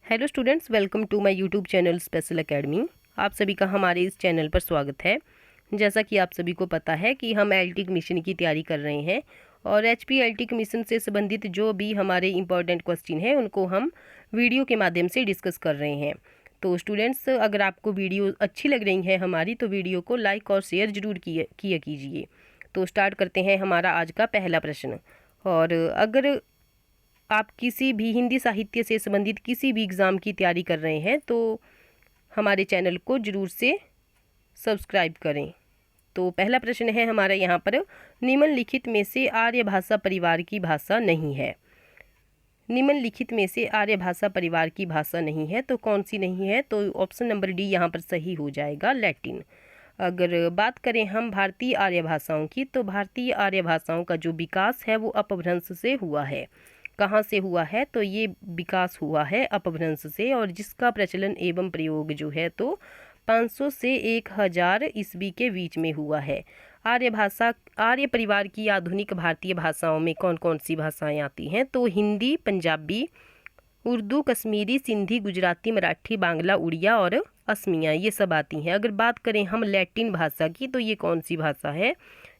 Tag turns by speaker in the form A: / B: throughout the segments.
A: Hello students, welcome to my YouTube channel special academy. आप सभी का हमारे इस चैनल पर स्वागत है। जैसा कि आप सभी को पता है कि हम एलटीक मिशन की तैयारी कर रहे हैं और एचपी एलटीक मिशन से संबंधित जो भी हमारे इम्पोर्टेंट क्वेश्चन हैं उनको हम वीडियो के माध्यम से डिस्कस कर रहे हैं। तो स्टूडेंट्स, अगर आपको वीडियो अच्छी लग रही है हमारी, तो वीडियो को लाइक और शेयर जरूर किया कीजिए। तो स्टार्ट करते हैं हमारा आज का पहला प्रश्न। और अगर आप किसी भी हिंदी साहित्य से संबंधित किसी भी एग्ज़ाम की तैयारी कर रहे हैं तो हमारे चैनल को ज़रूर से सब्सक्राइब करें। तो पहला प्रश्न है हमारा यहाँ पर, निम्नलिखित में से आर्य भाषा परिवार की भाषा नहीं है। निम्नलिखित में से आर्य भाषा परिवार की भाषा नहीं है, तो कौन सी नहीं है? तो ऑप्शन नंबर डी यहाँ पर सही हो जाएगा, लैटिन। अगर बात करें हम भारतीय आर्य भाषाओं की, तो भारतीय आर्य भाषाओं का जो विकास है वो अपभ्रंश से हुआ है। कहाँ से हुआ है? तो ये विकास हुआ है अपभ्रंश से, और जिसका प्रचलन एवं प्रयोग जो है तो 500 से 1000 ईस्वी के बीच में हुआ है। आर्य परिवार की आधुनिक भारतीय भाषाओं में कौन कौन सी भाषाएं आती हैं? तो हिंदी, पंजाबी, उर्दू, कश्मीरी, सिंधी, गुजराती, मराठी, बांग्ला, उड़िया और असमिया, ये सब आती हैं। अगर बात करें हम लैटिन भाषा की, तो ये कौन सी भाषा है?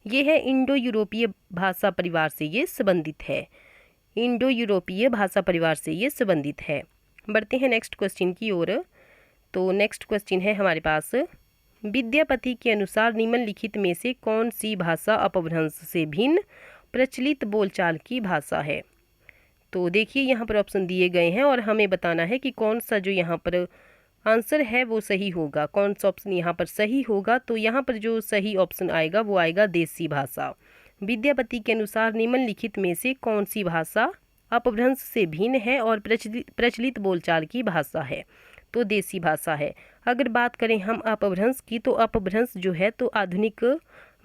A: ये है इंडो यूरोपीय भाषा परिवार से ये संबंधित है। इंडो यूरोपीय भाषा परिवार से ये संबंधित है। बढ़ते हैं नेक्स्ट क्वेश्चन की ओर। तो नेक्स्ट क्वेश्चन है हमारे पास, विद्यापति के अनुसार निम्नलिखित में से कौन सी भाषा अपभ्रंश से भिन्न प्रचलित बोलचाल की भाषा है? तो देखिए यहाँ पर ऑप्शन दिए गए हैं और हमें बताना है कि कौन सा जो यहाँ पर आंसर है वो सही होगा, कौन सा ऑप्शन यहाँ पर सही होगा। तो यहाँ पर जो सही ऑप्शन आएगा वो आएगा देसी भाषा। विद्यापति के अनुसार निम्नलिखित में से कौन सी भाषा अपभ्रंश से भिन्न है और प्रचलित बोलचाल की भाषा है? तो देसी भाषा है। अगर बात करें हम अपभ्रंश की, तो अपभ्रंश जो है तो आधुनिक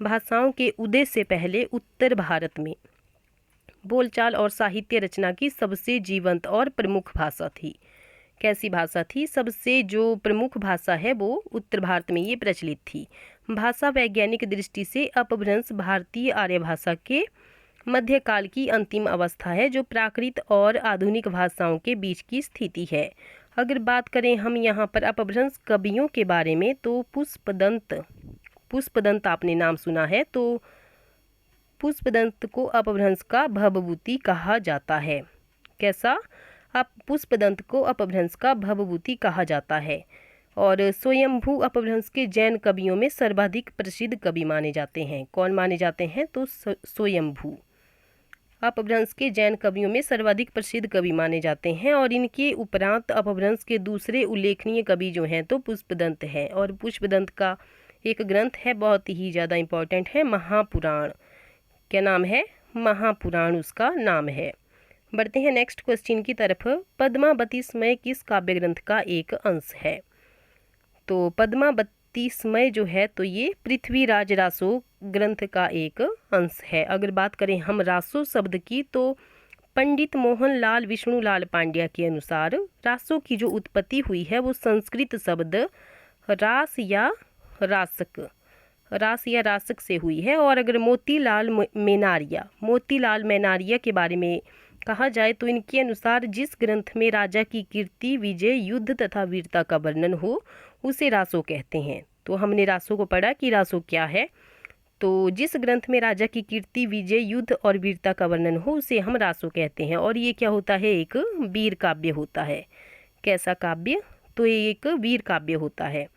A: भाषाओं के उदय से पहले उत्तर भारत में बोलचाल और साहित्य रचना की सबसे जीवंत और प्रमुख भाषा थी। कैसी भाषा थी? सबसे जो प्रमुख भाषा है वो उत्तर भारत में ये प्रचलित थी। भाषा वैज्ञानिक दृष्टि से अपभ्रंश भारतीय आर्य भाषा के मध्यकाल की अंतिम अवस्था है, जो प्राकृत और आधुनिक भाषाओं के बीच की स्थिति है। अगर बात करें हम यहाँ पर अपभ्रंश कवियों के बारे में, तो पुष्पदंत आपने नाम सुना है, तो पुष्पदंत को अपभ्रंश का भवभूति कहा जाता है। कैसा? पुष्पदंत को अपभ्रंश का भवभूति कहा जाता है। और स्वयंभू अपभ्रंश के जैन कवियों में सर्वाधिक प्रसिद्ध कवि माने जाते हैं। कौन माने जाते हैं? तो स्वयंभू अपभ्रंश के जैन कवियों में सर्वाधिक प्रसिद्ध कवि माने जाते हैं। और इनके उपरांत अपभ्रंश के दूसरे उल्लेखनीय कवि जो हैं तो पुष्पदंत है। और पुष्पदंत का एक ग्रंथ है, बहुत ही ज़्यादा इम्पोर्टेंट है, महापुराण। क्या नाम है? महापुराण उसका नाम है। बढ़ते हैं नेक्स्ट क्वेश्चन की तरफ। पद्मावती समय किस काव्य ग्रंथ का एक अंश है? तो पद्मावती समय जो है तो ये पृथ्वीराज रासो ग्रंथ का एक अंश है। अगर बात करें हम रासो शब्द की, तो पंडित मोहन लाल विष्णुलाल पांड्या के अनुसार रासो की जो उत्पत्ति हुई है वो संस्कृत शब्द रास या रासक से हुई है। और अगर मोतीलाल मैनारिया के बारे में कहा जाए, तो इनके अनुसार जिस ग्रंथ में राजा की कीर्ति, विजय, युद्ध तथा वीरता का वर्णन हो उसे रासो कहते हैं। तो हमने रासो को पढ़ा कि रासो क्या है। तो जिस ग्रंथ में राजा की कीर्ति, विजय, युद्ध और वीरता का वर्णन हो उसे हम रासो कहते हैं। और ये क्या होता है? एक वीर काव्य होता है। कैसा काव्य? तो ये एक वीर काव्य होता है।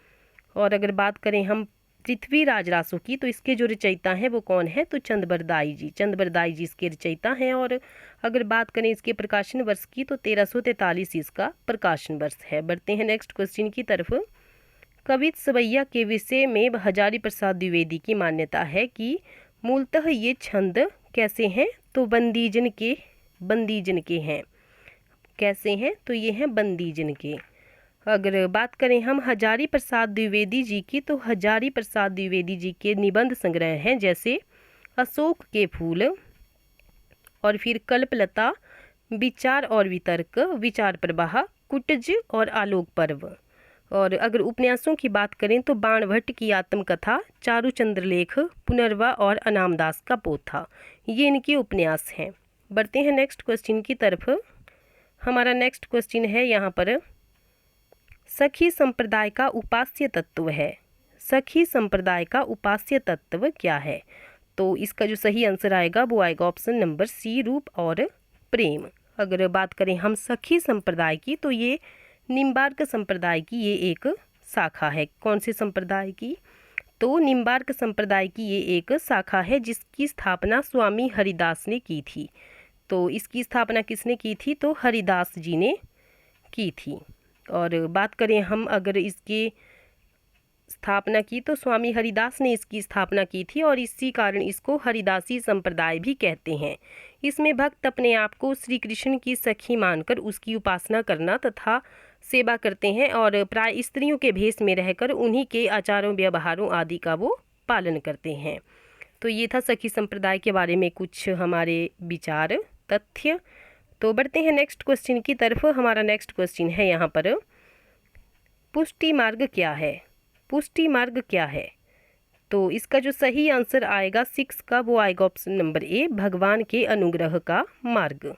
A: और अगर बात करें हम पृथ्वीराज रासो की, तो इसके जो रचयिता हैं वो कौन है? तो चंद्रबरदाई जी इसके रचयिता हैं। और अगर बात करें इसके प्रकाशन वर्ष की, तो 1343 इसका प्रकाशन वर्ष है। बढ़ते हैं नेक्स्ट क्वेश्चन की तरफ। कवित सवैया के विषय में हजारी प्रसाद द्विवेदी की मान्यता है कि मूलतः ये छंद कैसे हैं? तो बंदीजन के हैं। कैसे हैं? तो ये हैं बंदीजन के। अगर बात करें हम हजारी प्रसाद द्विवेदी जी की, तो हजारी प्रसाद द्विवेदी जी के निबंध संग्रह हैं, जैसे अशोक के फूल, और फिर कल्पलता, विचार और वितर्क, विचार प्रवाह, कुटज और आलोक पर्व। और अगर उपन्यासों की बात करें, तो बाणभट्ट की आत्मकथा, चारुचंद्रलेख, पुनर्वा और अनामदास का पोथा, ये इनके उपन्यास हैं। बढ़ते हैं नेक्स्ट क्वेश्चन की तरफ। हमारा नेक्स्ट क्वेश्चन है यहाँ पर, सखी संप्रदाय का उपास्य तत्व है? सखी संप्रदाय का उपास्य तत्व क्या है? तो इसका जो सही आंसर आएगा वो आएगा ऑप्शन नंबर सी, रूप और प्रेम। अगर बात करें हम सखी संप्रदाय की, तो ये निम्बार्क संप्रदाय की ये एक शाखा है। कौन से संप्रदाय की? तो निम्बार्क संप्रदाय की ये एक शाखा है जिसकी स्थापना स्वामी हरिदास ने की थी। तो इसकी स्थापना किसने की थी? तो हरिदास जी ने की थी। और बात करें हम अगर इसके स्थापना की, तो स्वामी हरिदास ने इसकी स्थापना की थी और इसी कारण इसको हरिदासी संप्रदाय भी कहते हैं। इसमें भक्त अपने आप को श्री कृष्ण की सखी मानकर उसकी उपासना करना तथा सेवा करते हैं और प्राय स्त्रियों के भेष में रहकर उन्हीं के आचारों व्यवहारों आदि का वो पालन करते हैं। तो ये था सखी संप्रदाय के बारे में कुछ हमारे विचार, तथ्य। तो बढ़ते हैं नेक्स्ट क्वेश्चन की तरफ। हमारा नेक्स्ट क्वेश्चन है यहाँ पर, पुष्टि मार्ग क्या है? पुष्टि मार्ग क्या है? तो इसका जो सही आंसर आएगा 6 का, वो आएगा ऑप्शन नंबर ए, भगवान के अनुग्रह का मार्ग।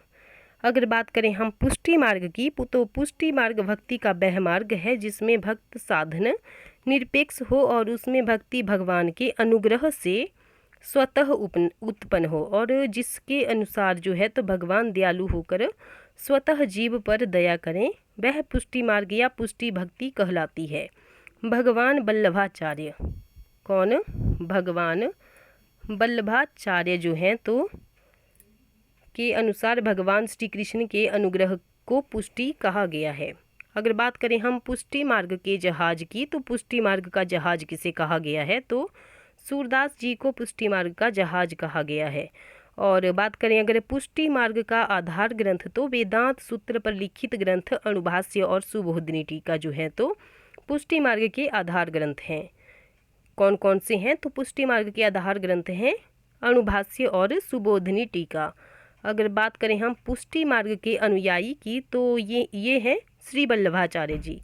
A: अगर बात करें हम पुष्टि मार्ग की, तो पुष्टि मार्ग भक्ति का वह मार्ग है जिसमें भक्त साधन निरपेक्ष हो और उसमें भक्ति भगवान के अनुग्रह से स्वतः उत्पन्न हो और जिसके अनुसार जो है तो भगवान दयालु होकर स्वतः जीव पर दया करें, वह पुष्टि मार्ग या पुष्टि भक्ति कहलाती है। भगवान वल्लभाचार्य, कौन? भगवान वल्लभाचार्य जो हैं तो के अनुसार भगवान श्री कृष्ण के अनुग्रह को पुष्टि कहा गया है। अगर बात करें हम पुष्टि मार्ग के जहाज की, तो पुष्टि मार्ग का जहाज किसे कहा गया है? तो सूरदास जी को पुष्टि मार्ग का जहाज कहा गया है। और बात करें अगर पुष्टि मार्ग का आधार ग्रंथ, तो वेदांत सूत्र पर लिखित ग्रंथ अणुभाष्य और सुबोधिनी टीका जो है तो पुष्टि मार्ग के आधार ग्रंथ हैं। कौन कौन से हैं? तो पुष्टि मार्ग के आधार ग्रंथ हैं अणुभाष्य और सुबोधिनी टीका। अगर बात करें हम पुष्टि मार्ग के अनुयायी की, तो ये हैं श्री वल्लभाचार्य जी।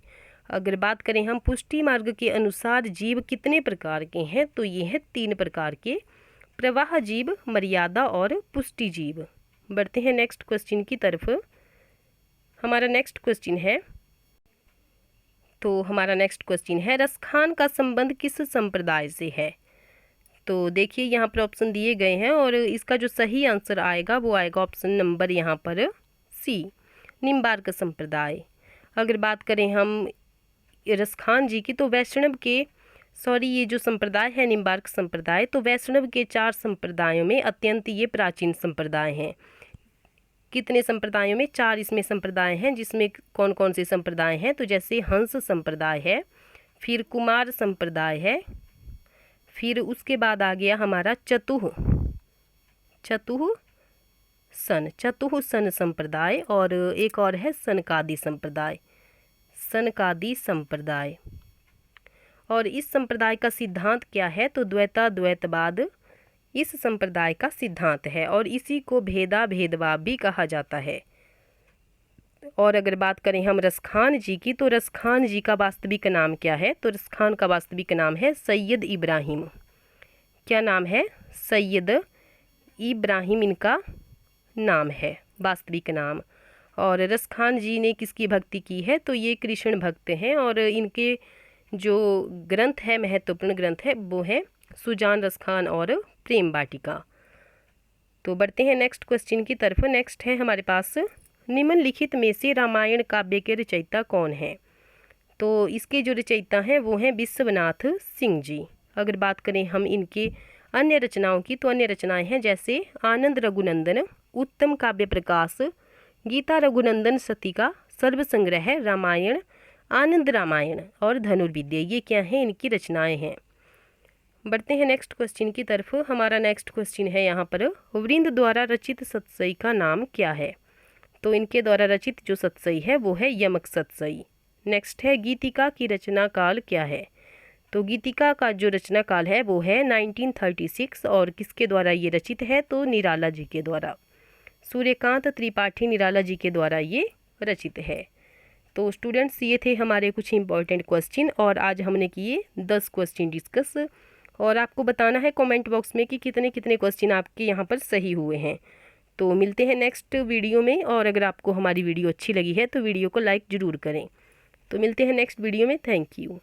A: अगर बात करें हम पुष्टि मार्ग के अनुसार जीव कितने प्रकार के हैं, तो ये हैं 3 प्रकार के, प्रवाह जीव, मर्यादा और पुष्टि जीव। बढ़ते हैं नेक्स्ट क्वेश्चन की तरफ। हमारा नेक्स्ट क्वेश्चन है, तो हमारा नेक्स्ट क्वेश्चन है, रसखान का संबंध किस संप्रदाय से है? तो देखिए यहाँ पर ऑप्शन दिए गए हैं और इसका जो सही आंसर आएगा वो आएगा ऑप्शन नंबर यहाँ पर सी, निम्बार्क संप्रदाय। अगर बात करें हम रसखान जी की, तो वैष्णव के ये जो संप्रदाय है निम्बार्क संप्रदाय, तो वैष्णव के 4 संप्रदायों में अत्यंत ये प्राचीन संप्रदाय हैं। कितने संप्रदायों में? 4 इसमें संप्रदाय हैं, जिसमें कौन कौन से संप्रदाय हैं? तो जैसे हंस संप्रदाय है, फिर कुमार संप्रदाय है, फिर उसके बाद आ गया हमारा चतुह सन संप्रदाय, और एक और है सनकादि संप्रदाय। और इस संप्रदाय का सिद्धांत क्या है? तो द्वैतवाद इस संप्रदाय का सिद्धांत है और इसी को भेदभाव भी कहा जाता है। और अगर बात करें हम रसखान जी की, तो रसखान जी का वास्तविक नाम क्या है? तो रसखान का वास्तविक नाम है सैयद इब्राहिम। क्या नाम है? सैयद इब्राहिम इनका नाम है, वास्तविक नाम। और रसखान जी ने किसकी भक्ति की है? तो ये कृष्ण भक्त हैं और इनके जो ग्रंथ है, महत्वपूर्ण ग्रंथ है, वो है सुजान रसखान और प्रेम वाटिका। तो बढ़ते हैं नेक्स्ट क्वेश्चन की तरफ। नेक्स्ट है हमारे पास, निम्नलिखित में से रामायण काव्य के रचयिता कौन है? तो इसके जो रचयिता हैं वो हैं विश्वनाथ सिंह जी। अगर बात करें हम इनके अन्य रचनाओं की, तो अन्य रचनाएं हैं जैसे आनंद रघुनंदन, उत्तम काव्य प्रकाश, गीता रघुनंदन सती का सर्व संग्रह, रामायण, आनंद रामायण और धनुर्विद्या। ये क्या है? इनकी रचनाएं हैं। बढ़ते हैं नेक्स्ट क्वेश्चन की तरफ। हमारा नेक्स्ट क्वेश्चन है यहाँ पर, वृंद द्वारा रचित सतसई का नाम क्या है? तो इनके द्वारा रचित जो सतसई है वो है यमक सतसई। नेक्स्ट है, गीतिका की रचना काल क्या है? तो गीतिका का जो रचना काल है वो है 1936 और किसके द्वारा ये रचित है? तो निराला जी के द्वारा, सूर्यकांत त्रिपाठी निराला जी के द्वारा ये रचित है। तो स्टूडेंट्स, ये थे हमारे कुछ इंपॉर्टेंट क्वेश्चन और आज हमने किए 10 क्वेश्चन डिस्कस। और आपको बताना है कमेंट बॉक्स में कि कितने कितने क्वेश्चन आपके यहाँ पर सही हुए हैं। तो मिलते हैं नेक्स्ट वीडियो में, और अगर आपको हमारी वीडियो अच्छी लगी है तो वीडियो को लाइक ज़रूर करें। तो मिलते हैं नेक्स्ट वीडियो में। Thank you.